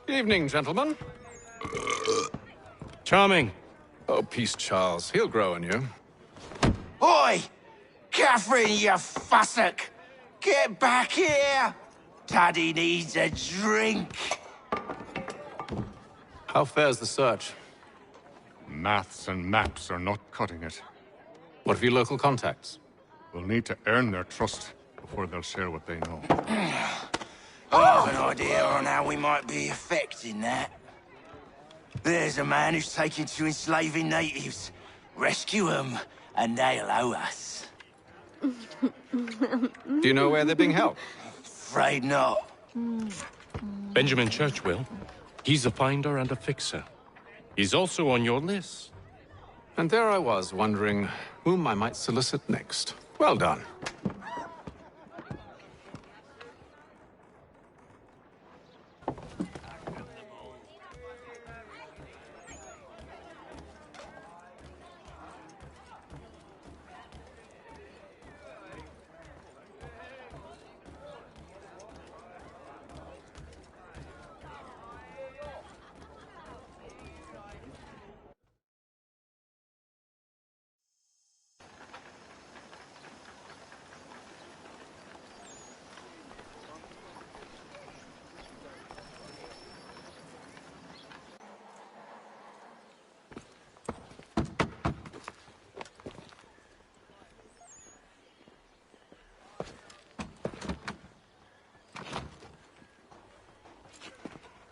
Evening, gentlemen. Charming. Oh, peace, Charles. He'll grow on you. Oi! Catherine, you fussock! Get back here! Daddy needs a drink. How fares the search? Maths and maps are not cutting it. What of your local contacts? We'll need to earn their trust before they'll share what they know. I have an idea on how we might be affecting that. There's a man who's taken to enslaving natives. Rescue them, and they'll owe us. Do you know where they're being held? Afraid not. Benjamin Churchwill. He's a finder and a fixer. He's also on your list. And there I was, wondering whom I might solicit next. Well done.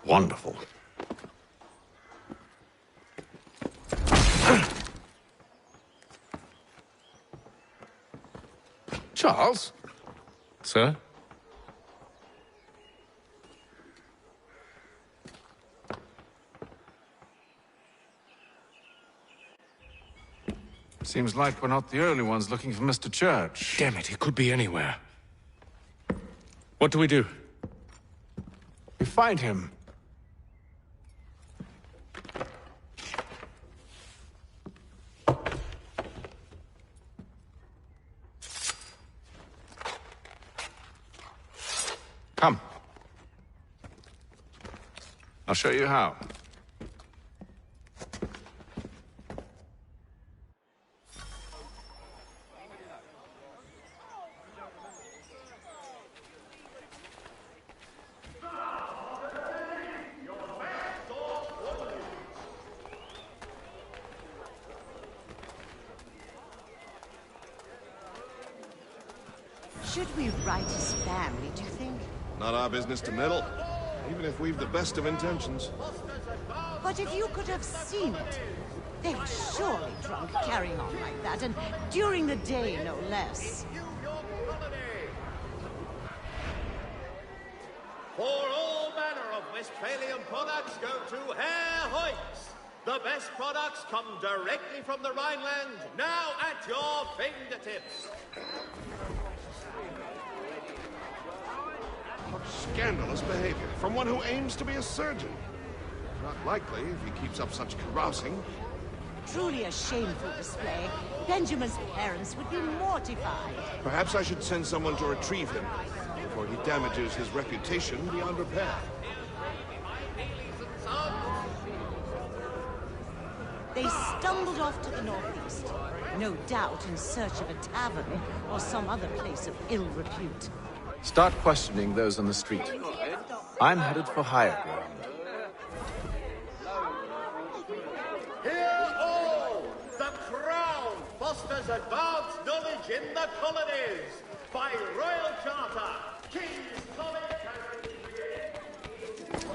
Wonderful. Charles? Sir? Seems like we're not the only ones looking for Mr. Church. Damn it, he could be anywhere. What do we do? We find him. Come. I'll show you how. Should we write his family, do you think? Not our business to meddle, even if we've the best of intentions. But if you could have seen it, they were surely drunk carrying on like that, and during the day, no less. For all manner of Westphalian products go to Herr Hoyt's. The best products come directly from the Rhineland, now at your fingertips. Scandalous behavior from one who aims to be a surgeon. Not likely if he keeps up such carousing. Truly a shameful display. Benjamin's parents would be mortified. Perhaps I should send someone to retrieve him before he damages his reputation beyond repair. They stumbled off to the northeast, no doubt in search of a tavern or some other place of ill repute. Start questioning those on the street. I'm headed for higher ground. Hear all! The Crown fosters advanced knowledge in the colonies. By royal charter, King's College has been created.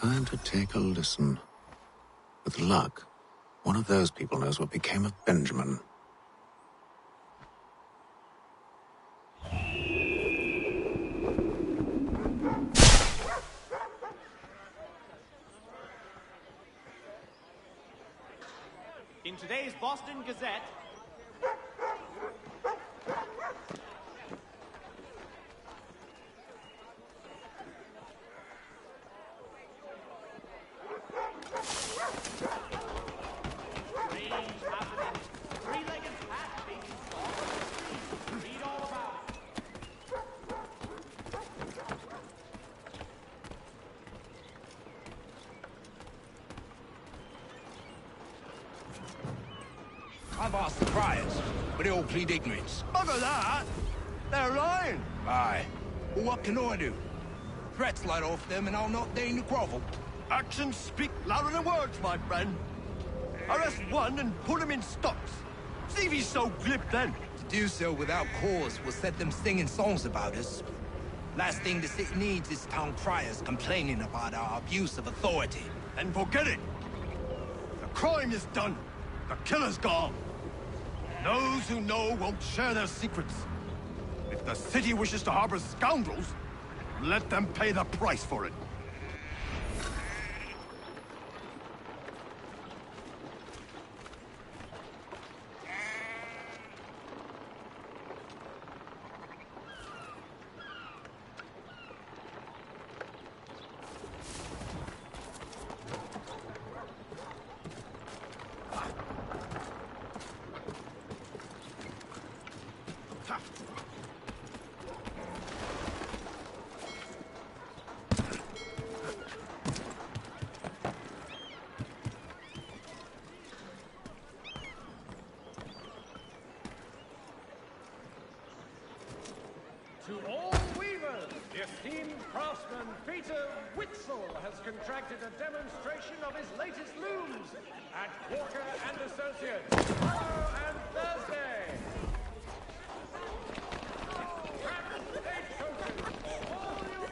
Time to take a listen. With luck, one of those people knows what became of Benjamin. In today's Boston Gazette, strange happenings, three-legged cat facing storm. Read all about it. I've asked the criers, but they all plead ignorance. Bugger that! They're lying! Aye. Well, what can I do? Threats light off them and I'll not deign to grovel. Actions speak louder than words, my friend. Arrest one and put him in stocks. See if he's so glib then. To do so without cause will set them singing songs about us. Last thing the city needs is town criers complaining about our abuse of authority. And forget it. The crime is done. The killer's gone. Those who know won't share their secrets. If the city wishes to harbor scoundrels, let them pay the price for it. To all weavers, the esteemed craftsman Peter Witzel has contracted a demonstration of his latest looms at Walker and Associates tomorrow and Thursday. Grab a token for all your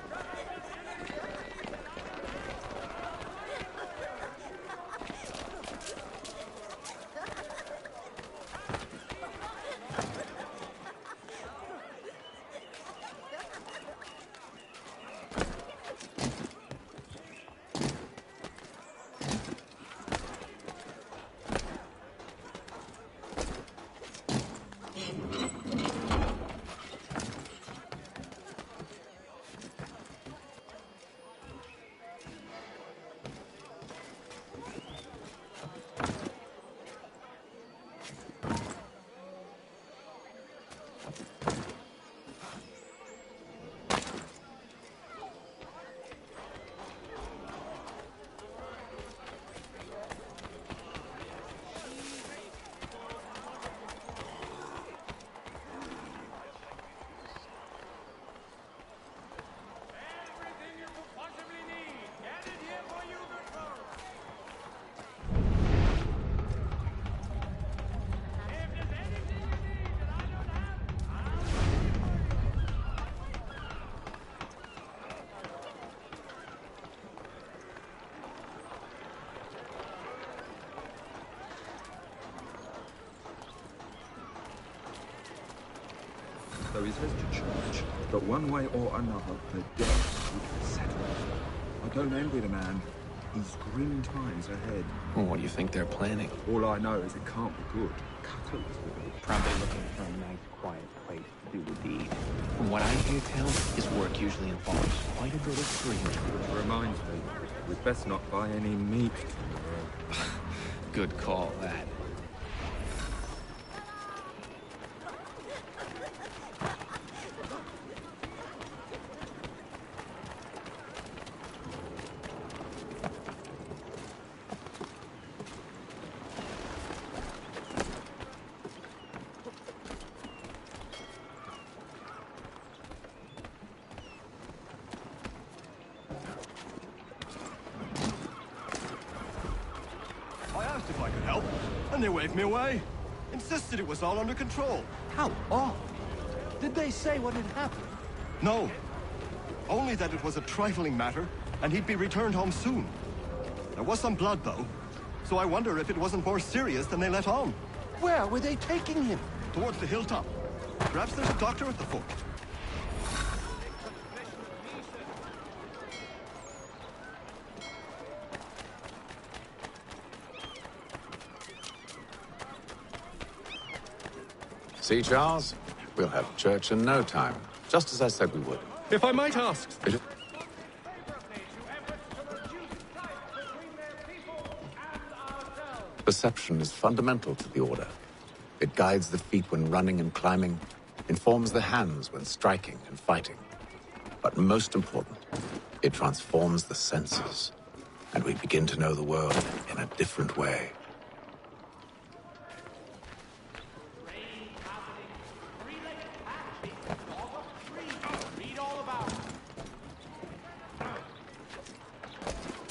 There is less to charge, but one way or another, the debt would be settled. I don't envy the man. He's grim times ahead. Well, what do you think they're planning? All I know is it can't be good. Cut us with it. Probably looking for a nice, quiet place to do the deed. From what I hear tell, his work usually involves quite a bit of freedom. Which reminds me, we'd best not buy any meat tomorrow. Good call, that. If I could help, and they waved me away. Insisted it was all under control. How odd. Did they say what had happened? No. Only that it was a trifling matter, and he'd be returned home soon. There was some blood, though, so I wonder if it wasn't more serious than they let on. Where were they taking him? Towards the hilltop. Perhaps there's a doctor at the fort. See, Charles? We'll have church in no time, just as I said we would. If I might ask... Perception is fundamental to the Order. It guides the feet when running and climbing, informs the hands when striking and fighting. But most important, it transforms the senses, and we begin to know the world in a different way.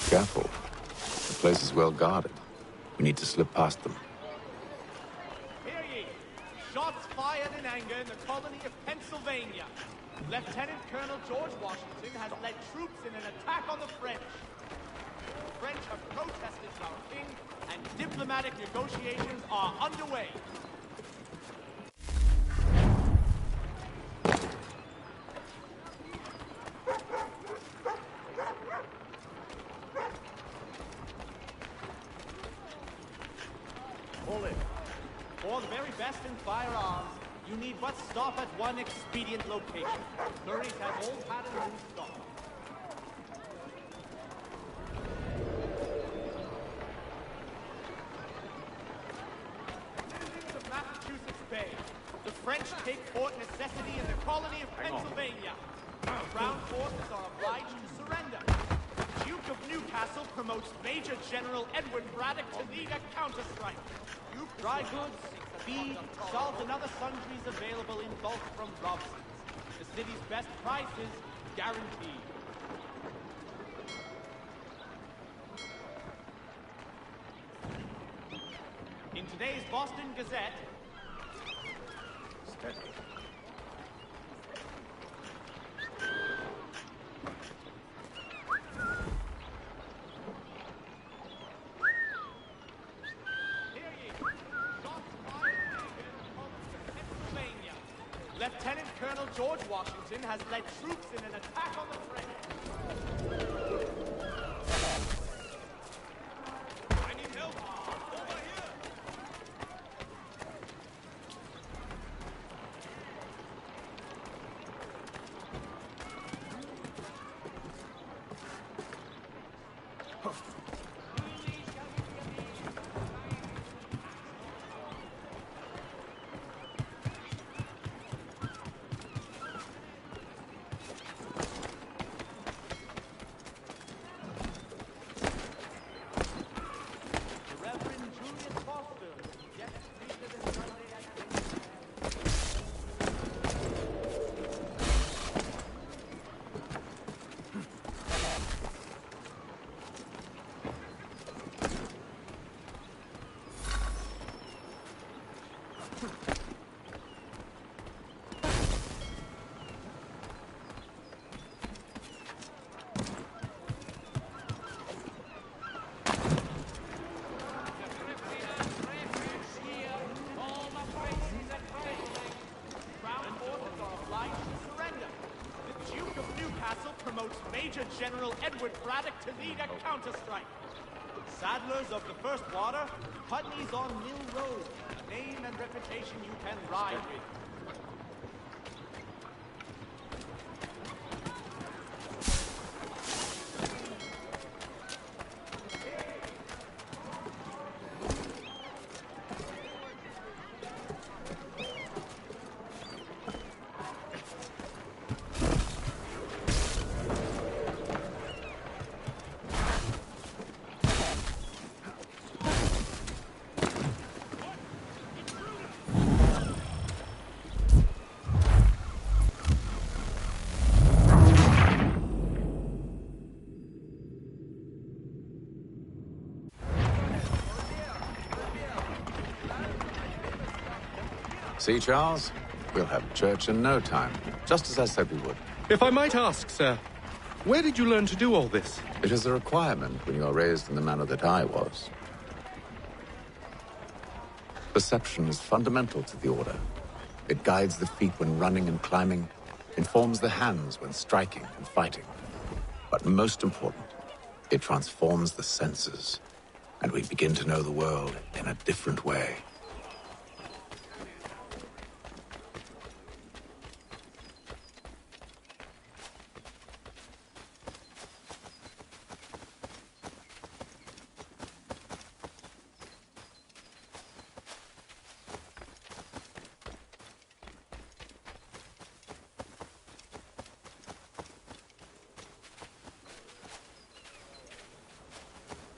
Careful. The place is well guarded. We need to slip past them. Hear ye! Shots fired in anger in the colony of Pennsylvania. Lieutenant Colonel George Washington has led troops in an attack on the French. The French have protested to our king, and diplomatic negotiations are underway. For the very best in firearms, you need but stop at one expedient location. Murray's has old patterns in stock. Citizens of Massachusetts Bay, the French take Fort Necessity in the colony of Pennsylvania. The Crown forces are obliged to surrender. The Duke of Newcastle promotes Major General Edward Braddock to lead a counterstrike. Dry goods, feed, salt, and other sundries available in bulk from Robson's. The city's best prices guaranteed. In today's Boston Gazette... Steady. Lieutenant Colonel George Washington has led troops in an attack on the French. I need help. Over here. Promotes Major General Edward Braddock to lead a counterstrike. Saddlers of the First Water, Putney's on Mill Road, a name and reputation you can ride with. See, Charles? We'll have church in no time, just as I said we would. If I might ask, sir, Where did you learn to do all this? It is a requirement when you are raised in the manner that I was. Perception is fundamental to the Order. It guides the feet when running and climbing, informs the hands when striking and fighting. But most important, it transforms the senses, and we begin to know the world in a different way.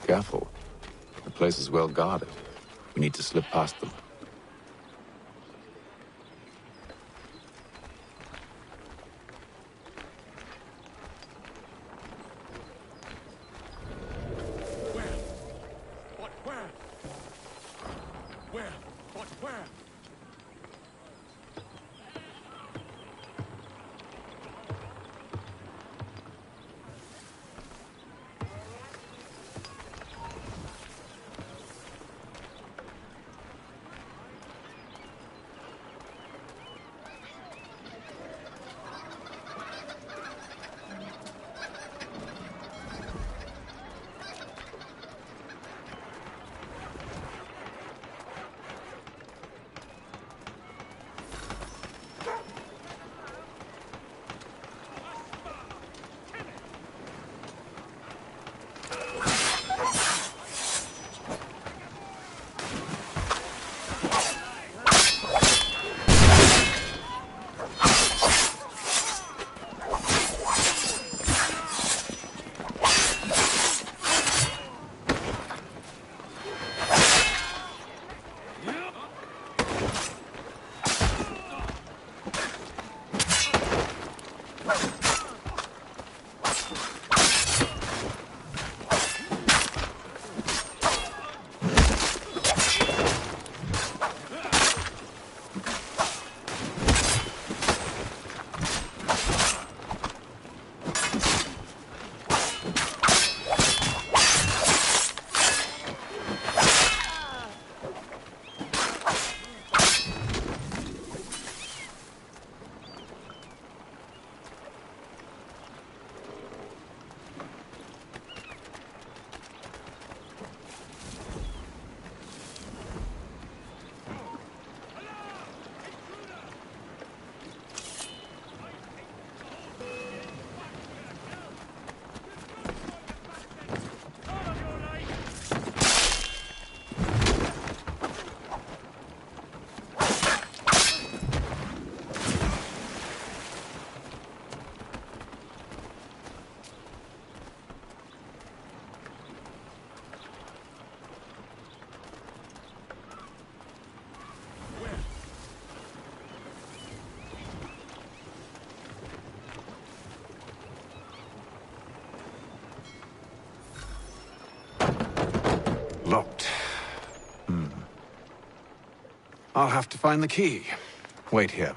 Careful. The place is well guarded. We need to slip past them. Locked. I'll have to find the key. Wait here.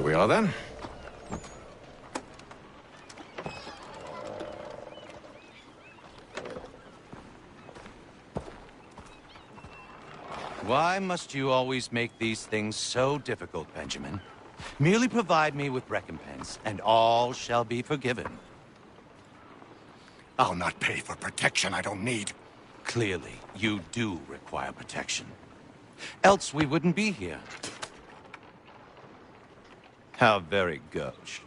we are then. Why must you always make these things so difficult, Benjamin? Merely provide me with recompense, and all shall be forgiven. I'll not pay for protection I don't need. Clearly, you do require protection. Else we wouldn't be here. How very gauche.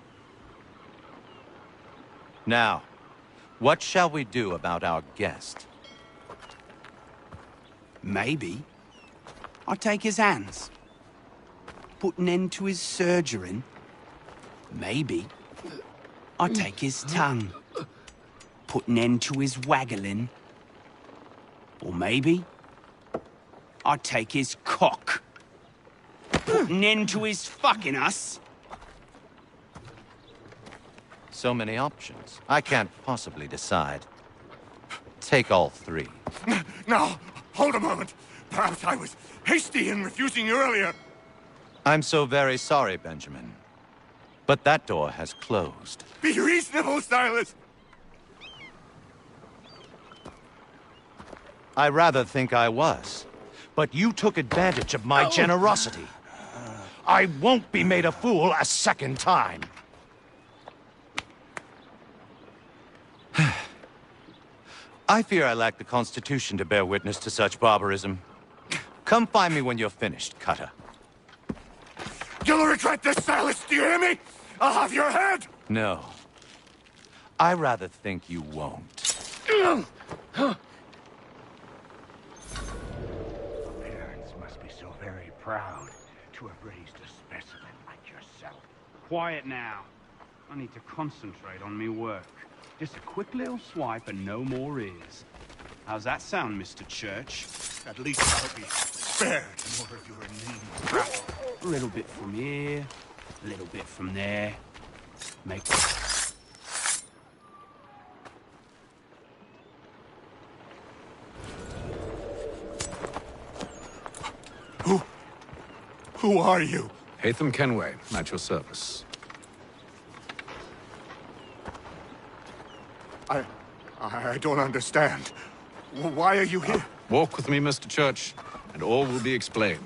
Now, what shall we do about our guest? Maybe I'll take his hands. Put an end to his surgering. Maybe I'll take his tongue. Put an end to his waggling. Or maybe I'll take his cock. Put an end to his fucking us. So many options. I can't possibly decide. Take all three. Now, hold a moment. Perhaps I was hasty in refusing you earlier. I'm so very sorry, Benjamin. But that door has closed. Be reasonable, Silas. I rather think I was. But you took advantage of my generosity. I won't be made a fool a second time. I fear I lack the constitution to bear witness to such barbarism. Come find me when you're finished, Cutter. You'll regret this, Silas, do you hear me? I'll have your head! No. I rather think you won't. Parents must be so very proud to have raised a specimen like yourself. Quiet now. I need to concentrate on me work. Just a quick little swipe and no more ears. How's that sound, Mr. Church? At least I'll be spared more of your name. A little bit from here, a little bit from there. Make... Who are you? Hatham Kenway, at your service. I don't understand. Why are you here? Walk with me, Mr. Church, and all will be explained.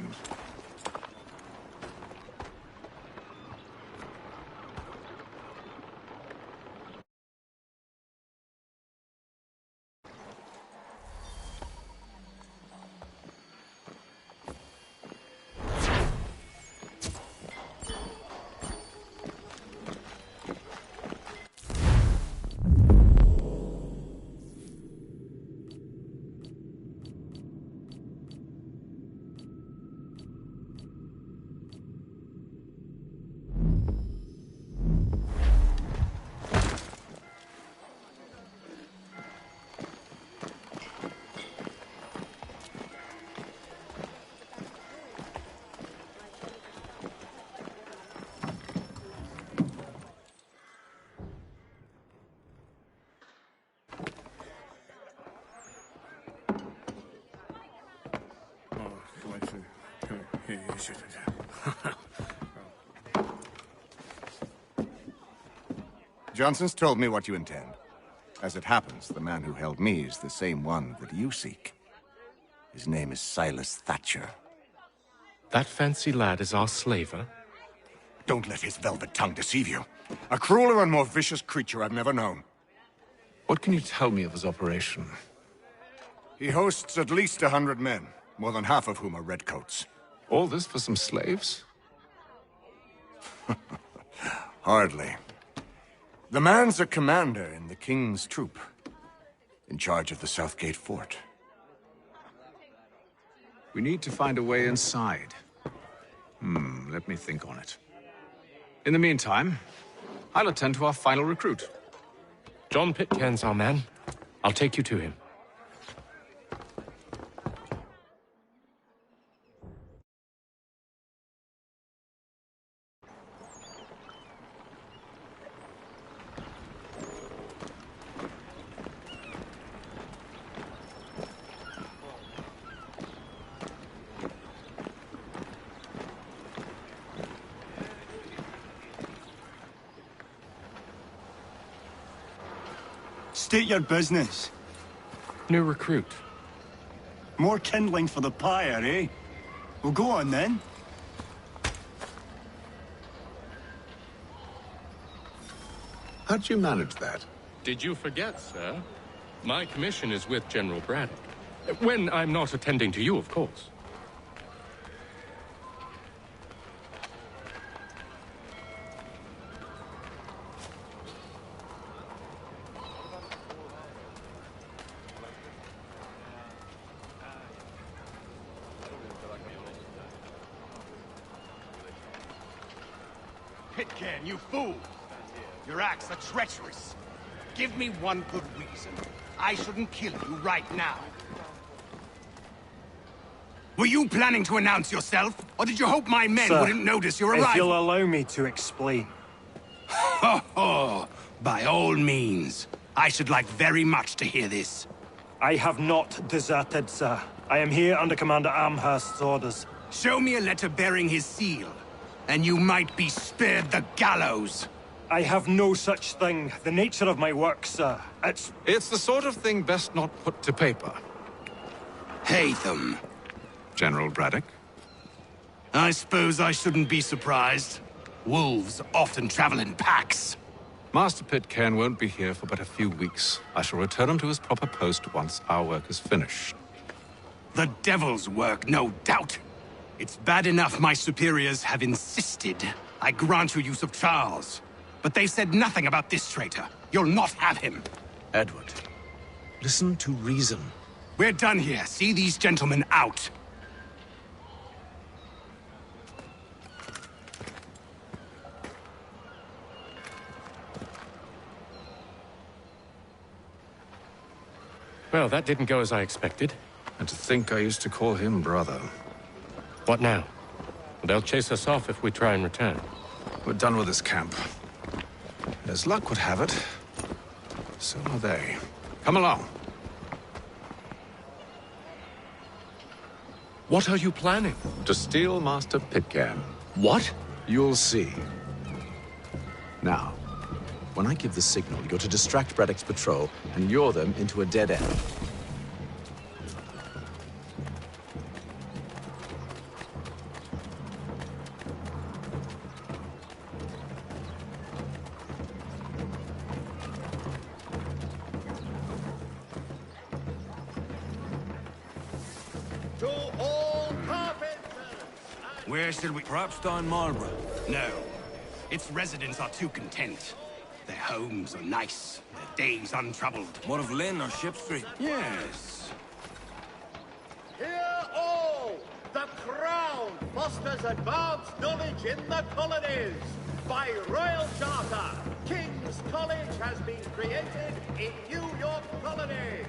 Johnson's told me what you intend. As it happens, the man who held me is the same one that you seek. His name is Silas Thatcher. That fancy lad is our slaver? Don't let his velvet tongue deceive you. A crueler and more vicious creature I've never known. What can you tell me of his operation? He hosts at least 100 men, more than half of whom are redcoats. All this for some slaves? Hardly. The man's a commander in the King's troop, in charge of the Southgate Fort. We need to find a way inside. Let me think on it. In the meantime, I'll attend to our final recruit. John Pitcairn's our man. I'll take you to him. State your business. New recruit. More kindling for the pyre, eh? Well, go on then. How'd you manage that? Did you forget, sir? My commission is with General Braddock. When I'm not attending to you, of course. Pitcairn, you fool! Your acts are treacherous. Give me one good reason. I shouldn't kill you right now. Were you planning to announce yourself? Or did you hope my men Sir, wouldn't notice your arrival? if you'll allow me to explain. Ho ho! By all means. I should like very much to hear this. I have not deserted, sir. I am here under Commander Amherst's orders. Show me a letter bearing his seal, and you might be spared the gallows. I have no such thing. The nature of my work, sir. It's the sort of thing best not put to paper. Haytham. General Braddock? I suppose I shouldn't be surprised. Wolves often travel in packs. Master Pitcairn won't be here for but a few weeks. I shall return him to his proper post once our work is finished. The devil's work, no doubt. It's bad enough my superiors have insisted I grant you use of Charles. But they've said nothing about this traitor. You'll not have him. Edward, listen to reason. We're done here. See these gentlemen out. Well, that didn't go as I expected. And to think I used to call him brother. What now? They'll chase us off if we try and return. We're done with this camp. As luck would have it, so are they. Come along. What are you planning? To steal Master Pitcairn. What? You'll see. Now, when I give the signal, you're to distract Braddock's patrol and lure them into a dead end. To all carpenters! Where should we... Perhaps down Marlborough. No. Its residents are too content. Their homes are nice, their days untroubled. What of Lynn or Ship Street? Yes. Hear all! The Crown fosters advanced knowledge in the colonies. By royal charter, King's College has been created in New York Colony.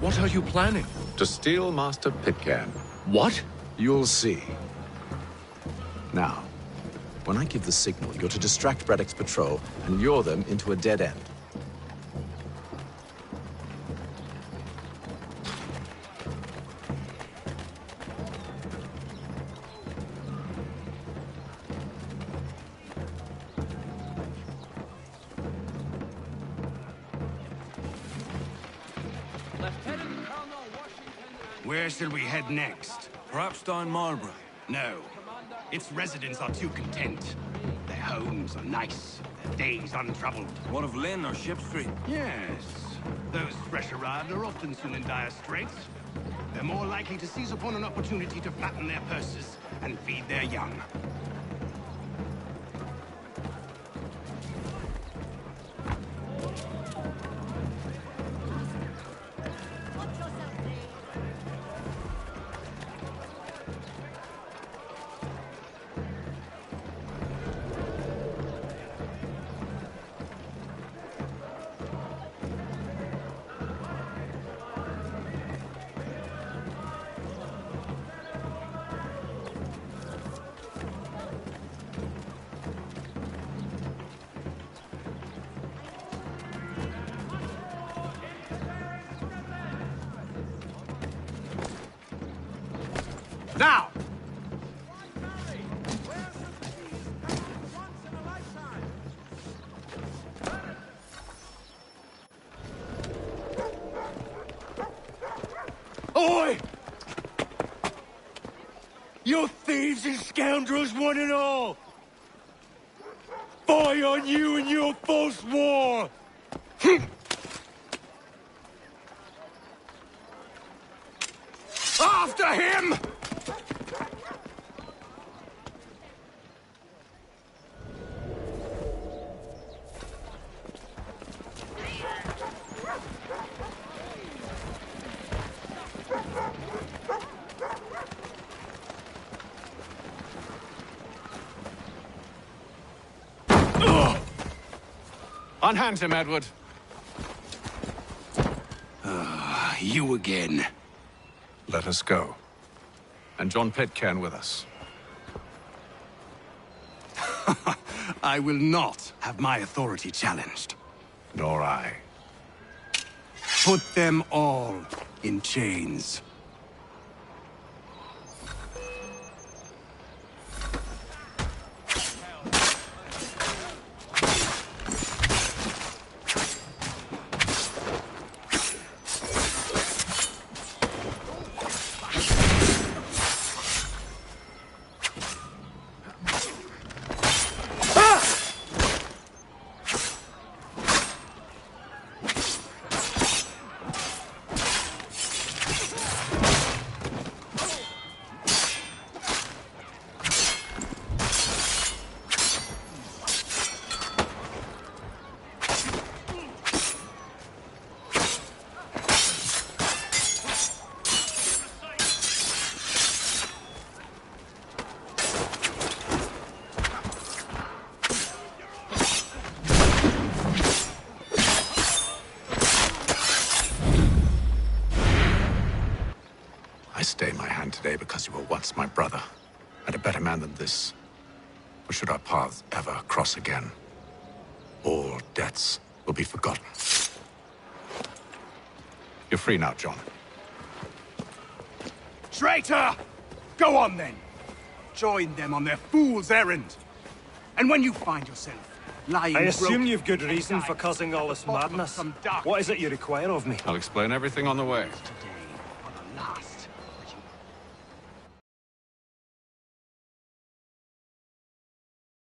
What are you planning? To steal Master Pitcairn. What? You'll see. Now, when I give the signal, you're to distract Braddock's patrol and lure them into a dead end. Where should we head next? Perhaps down Marlborough. No. Its residents are too content. Their homes are nice, their days untroubled. What of Lynn or Ship Street? Yes. Those fresh arrived are often soon in dire straits. They're more likely to seize upon an opportunity to fatten their purses and feed their young. Boy! You thieves and scoundrels, one and all! Fie on you and your false war! After him! Unhand him, Edward. You again. Let us go. And John Pitcairn with us. I will not have my authority challenged. Nor I. Put them all in chains. Stay my hand today because you were once my brother, and a better man than this. Or should our paths ever cross again, all debts will be forgotten. You're free now, John. Traitor! Go on then. Join them on their fool's errand. And when you find yourself lying I assume broken, you've good reason for causing all this madness. What is it you require of me? I'll explain everything on the way.